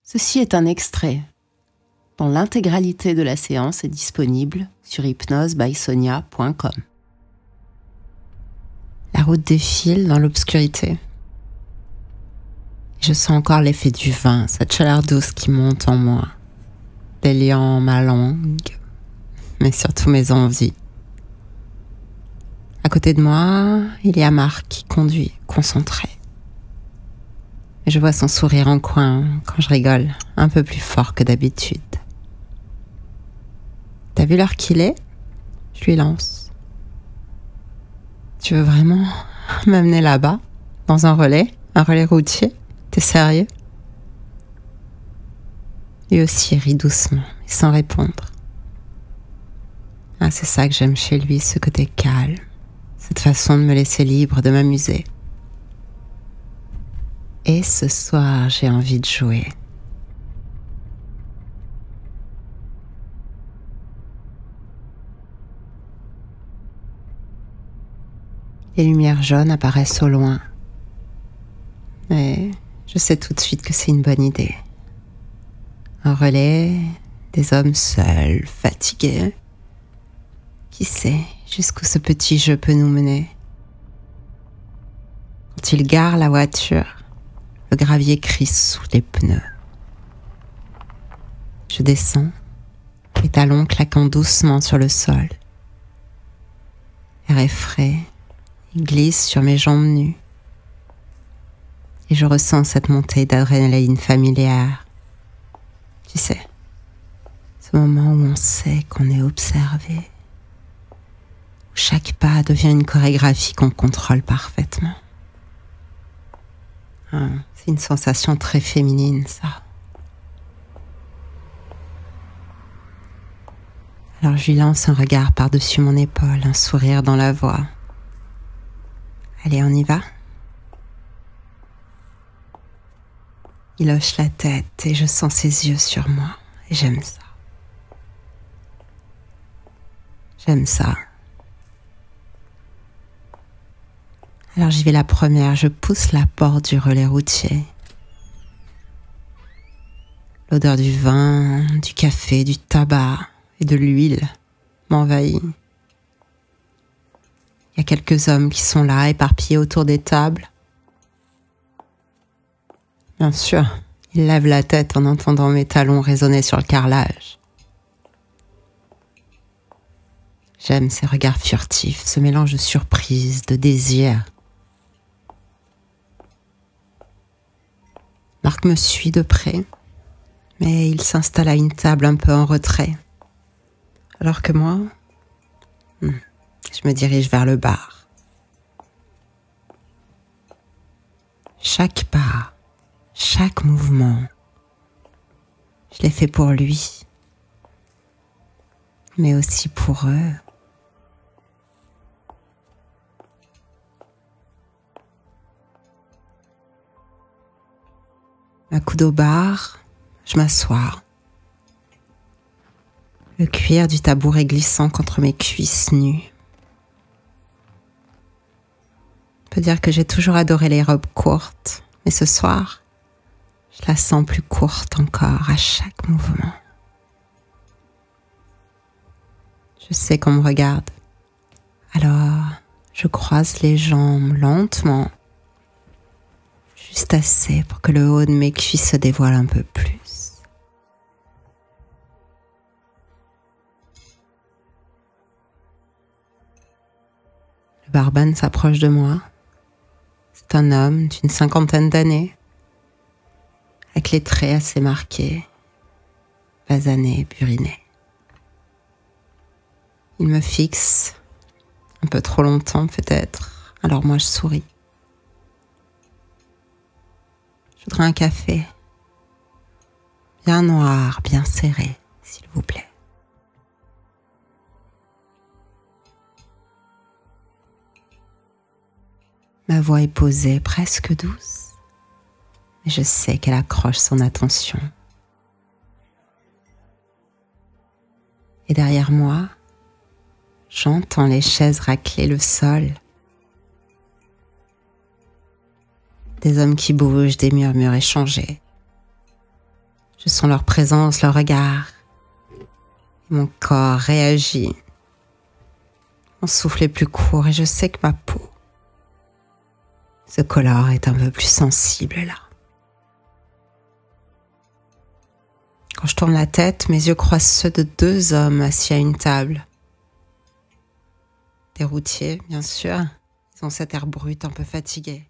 Ceci est un extrait dont l'intégralité de la séance est disponible sur hypnosebysonia.com. La route défile dans l'obscurité. Je sens encore l'effet du vin, cette chaleur douce qui monte en moi, déliant ma langue, mais surtout mes envies. À côté de moi, il y a Marc qui conduit, concentré. Et je vois son sourire en coin quand je rigole, un peu plus fort que d'habitude. T'as vu l'heure qu'il est ? Je lui lance. Tu veux vraiment m'amener là-bas, dans un relais routier ? T'es sérieux ? Lui aussi rit doucement et sans répondre. Ah, c'est ça que j'aime chez lui, ce côté calme, cette façon de me laisser libre, de m'amuser. Et ce soir, j'ai envie de jouer. Les lumières jaunes apparaissent au loin. Et je sais tout de suite que c'est une bonne idée. Un relais, des hommes seuls, fatigués. Qui sait jusqu'où ce petit jeu peut nous mener ? Quand il gare la voiture, le gravier crisse sous les pneus. Je descends, les talons claquant doucement sur le sol. L'air est frais, il glisse sur mes jambes nues. Et je ressens cette montée d'adrénaline familière. Tu sais, ce moment où on sait qu'on est observé, où chaque pas devient une chorégraphie qu'on contrôle parfaitement. Ah, c'est une sensation très féminine, ça. Alors je lui lance un regard par-dessus mon épaule, un sourire dans la voix. Allez, on y va ? Il hoche la tête et je sens ses yeux sur moi. Et j'aime ça. J'aime ça. Alors j'y vais la première, je pousse la porte du relais routier. L'odeur du vin, du café, du tabac et de l'huile m'envahit. Il y a quelques hommes qui sont là, éparpillés autour des tables. Bien sûr, ils lèvent la tête en entendant mes talons résonner sur le carrelage. J'aime ces regards furtifs, ce mélange de surprise, de désir. Marc me suit de près, mais il s'installe à une table un peu en retrait. Alors que moi, je me dirige vers le bar. Chaque pas, chaque mouvement, je l'ai fait pour lui, mais aussi pour eux. Coude au bar, je m'assois. Le cuir du tabouret glissant contre mes cuisses nues. On peut dire que j'ai toujours adoré les robes courtes, mais ce soir, je la sens plus courte encore à chaque mouvement. Je sais qu'on me regarde. Alors, je croise les jambes lentement, juste assez pour que le haut de mes cuisses se dévoile un peu plus. Le barman s'approche de moi. C'est un homme d'une 50aine d'années, avec les traits assez marqués, basanés, burinés. Il me fixe, un peu trop longtemps peut-être, alors moi je souris. Je voudrais un café, bien noir, bien serré, s'il vous plaît. Ma voix est posée, presque douce, mais je sais qu'elle accroche son attention. Et derrière moi, j'entends les chaises racler le sol. Des hommes qui bougent, des murmures échangés. Je sens leur présence, leur regard. Et mon corps réagit. Mon souffle est plus court et je sais que ma peau se colore, est un peu plus sensible là. Quand je tourne la tête, mes yeux croisent ceux de 2 hommes assis à une table. Des routiers, bien sûr. Ils ont cet air brut, un peu fatigué.